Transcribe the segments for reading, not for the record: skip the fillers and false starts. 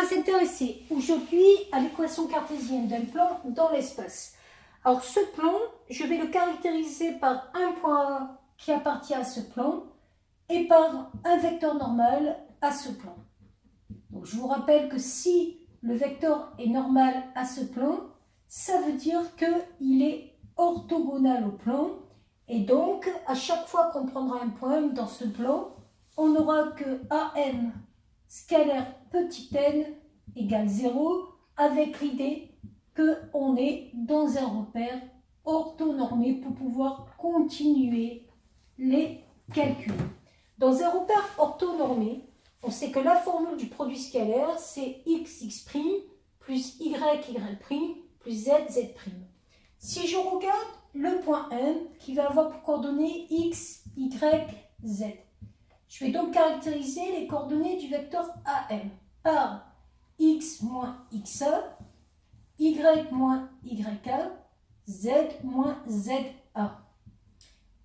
On va s'intéresser aujourd'hui à l'équation cartésienne d'un plan dans l'espace. Alors ce plan, je vais le caractériser par un point A qui appartient à ce plan et par un vecteur normal à ce plan. Donc je vous rappelle que si le vecteur est normal à ce plan, ça veut dire qu'il est orthogonal au plan. Et donc, à chaque fois qu'on prendra un point dans ce plan, on n'aura que AM scalaire petit n égale 0, avec l'idée qu'on est dans un repère orthonormé pour pouvoir continuer les calculs. Dans un repère orthonormé, on sait que la formule du produit scalaire, c'est x plus y plus z. Si je regarde le point M qui va avoir pour coordonnées x, y, z, je vais donc caractériser les coordonnées du vecteur AM par x moins xa, y moins yk, z moins za.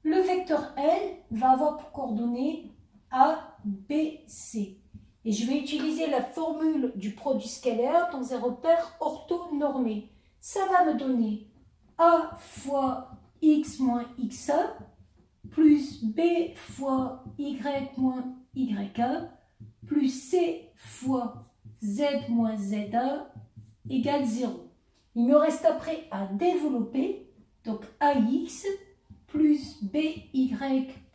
Le vecteur L va avoir pour coordonnées A, B, C. Et je vais utiliser la formule du produit scalaire dans un repère orthonormé. Ça va me donner A fois x moins xa plus B fois y moins yk plus C fois z moins za égale 0. Il me reste après à développer, donc AX plus BY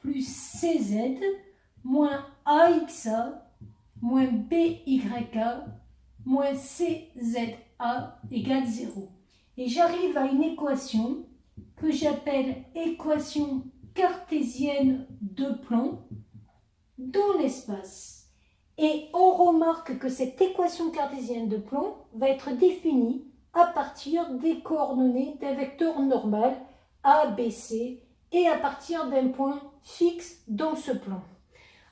plus CZ moins AXA moins BYK moins CZA égale 0. Et j'arrive à une équation que j'appelle équation cartésienne de plan dans l'espace. Et on remarque que cette équation cartésienne de plan va être définie à partir des coordonnées d'un vecteur normal A, B, C et à partir d'un point fixe dans ce plan.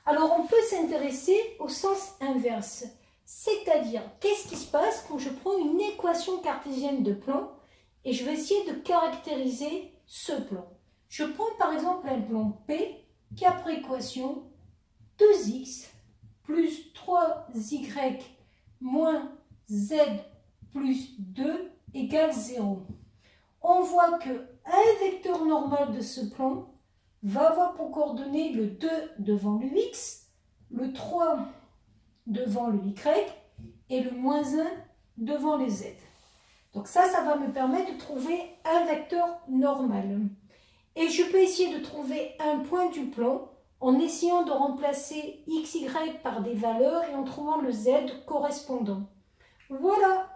Alors on peut s'intéresser au sens inverse, c'est-à-dire qu'est-ce qui se passe quand je prends une équation cartésienne de plan et je vais essayer de caractériser ce plan. Je prends par exemple un plan P qui a pour équation 2x plus 3y moins z plus 2 égale 0. On voit qu'un vecteur normal de ce plan va avoir pour coordonnées le 2 devant le x, le 3 devant le y et le moins 1 devant les z. Donc ça va me permettre de trouver un vecteur normal. Et je peux essayer de trouver un point du plan en essayant de remplacer x, y par des valeurs et en trouvant le z correspondant. Voilà!